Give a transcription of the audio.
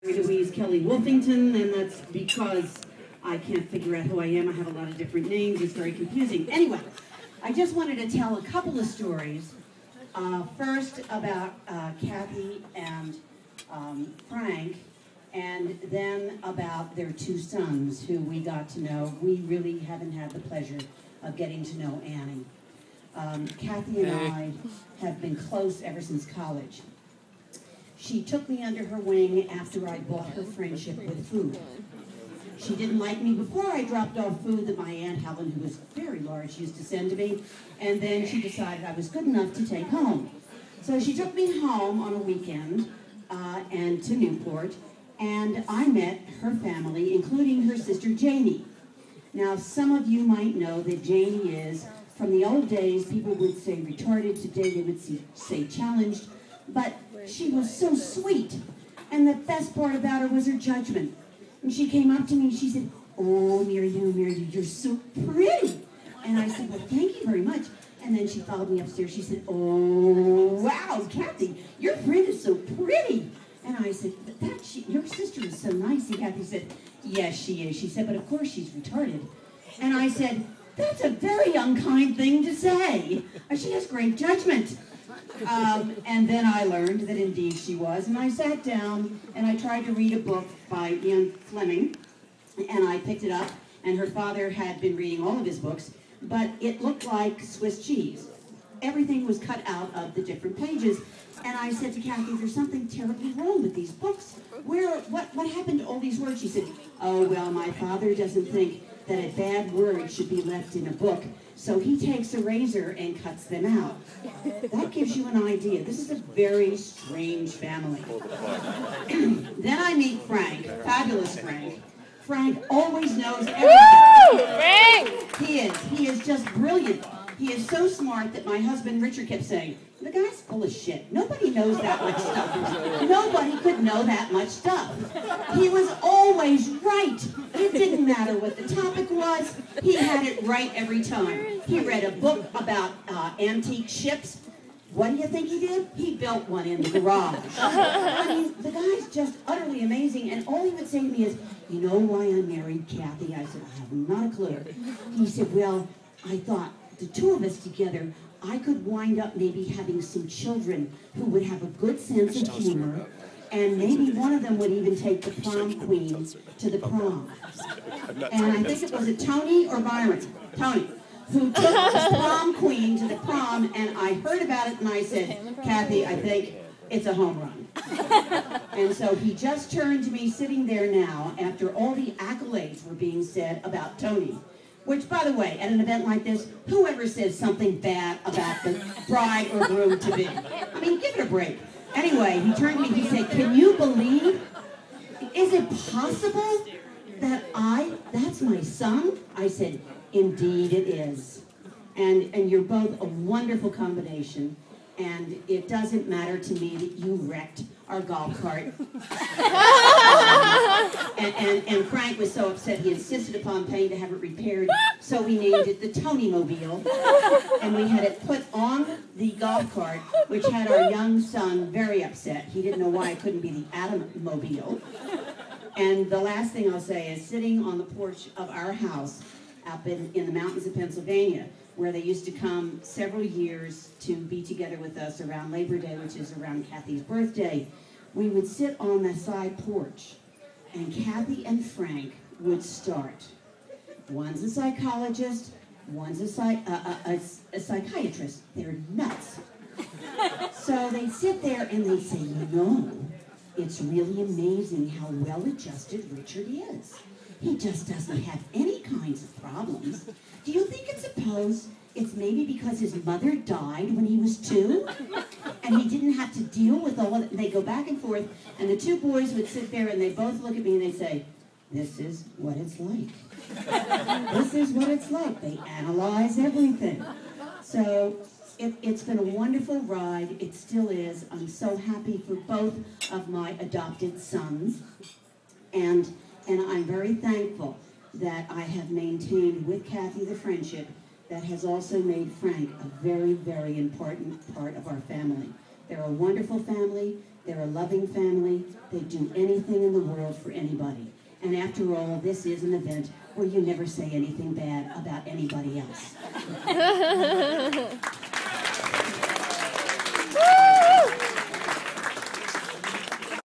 Louise Kelly Wolfington, and that's because I can't figure out who I am. I have a lot of different names. It's very confusing. Anyway, I just wanted to tell a couple of stories. First about Kathy and Frank, and then about their two sons who we got to know. We really haven't had the pleasure of getting to know Annie. Kathy and I have been close ever since college. She took me under her wing after I bought her friendship with food. She didn't like me before I dropped off food that my Aunt Helen, who was very large, used to send to me, and then she decided I was good enough to take home. So she took me home on a weekend and to Newport, and I met her family, including her sister Janie. Now, some of you might know that Janie is, from the old days, people would say retarded, today they would say challenged, but she was so sweet, and the best part about her was her judgment. And she came up to me and she said, "Oh, Mary Lou, you're so pretty." And I said, "Well, thank you very much." And then she followed me upstairs. She said, "Oh, wow, Kathy, your friend is so pretty." And I said, "Your sister is so nice." And Kathy said, "Yes, she is." She said, "But of course she's retarded." And I said, "That's a very unkind thing to say. She has great judgment." And then I learned that indeed she was, and I sat down and I tried to read a book by Ian Fleming, and I picked it up, and her father had been reading all of his books, but it looked like Swiss cheese. Everything was cut out of the different pages, and I said to Kathy, "There's something terribly wrong with these books. What happened to all these words?" She said, "Oh, well, my father doesn't think that a bad word should be left in a book, so he takes a razor and cuts them out." That gives you an idea. This is a very strange family. Then I meet Frank, fabulous Frank. Frank always knows everything. He is just brilliant. He is so smart that my husband Richard kept saying, "The guy's full of shit. Nobody knows that much stuff. Nobody could know that much stuff." He was always right. It didn't matter what the topic was. He had it right every time. He read a book about antique ships. What do you think he did? He built one in the garage. I mean, the guy's just utterly amazing, and all he would say to me is, "You know why I married Kathy?" I said, "I have not a clue." He said, "Well, I thought the two of us together, I could wind up maybe having some children who would have a good sense of humor, and maybe one of them would even take the prom queen to the prom." And I think it was a Tony or Byron, Tony, who took the prom queen to the prom, and I heard about it and I said, "Kathy, I think it's a home run." And so he just turned to me sitting there now after all the accolades were being said about Tony. Which, by the way, at an event like this, whoever says something bad about the bride or groom to be? I mean, give it a break. Anyway, he turned to me, he said, "Can you believe, is it possible that that's my son?" I said, "Indeed it is. And you're both a wonderful combination. And it doesn't matter to me that you wrecked our golf cart." And Frank was so upset he insisted upon paying to have it repaired, so we named it the Tony-mobile. And we had it put on the golf cart, which had our young son very upset. He didn't know why it couldn't be the Atom-mobile. And the last thing I'll say is sitting on the porch of our house up in the mountains of Pennsylvania, where they used to come several years to be together with us around Labor Day, which is around Kathy's birthday. We would sit on the side porch, and Kathy and Frank would start. One's a psychologist, one's a psychiatrist. They're nuts. So they'd sit there and they'd say, "You know, it's really amazing how well-adjusted Richard is. He just doesn't have any kinds of problems. Do you think it's maybe because his mother died when he was 2? And he didn't have to deal with all of it?" They go back and forth, and the two boys would sit there and they both look at me and they say, "This is what it's like. This is what it's like." They analyze everything. So it's been a wonderful ride. It still is. I'm so happy for both of my adopted sons. And I'm very thankful that I have maintained with Kathy the friendship that has also made Frank a very, very important part of our family. They're a wonderful family. They're a loving family. They'd do anything in the world for anybody. And after all, this is an event where you never say anything bad about anybody else.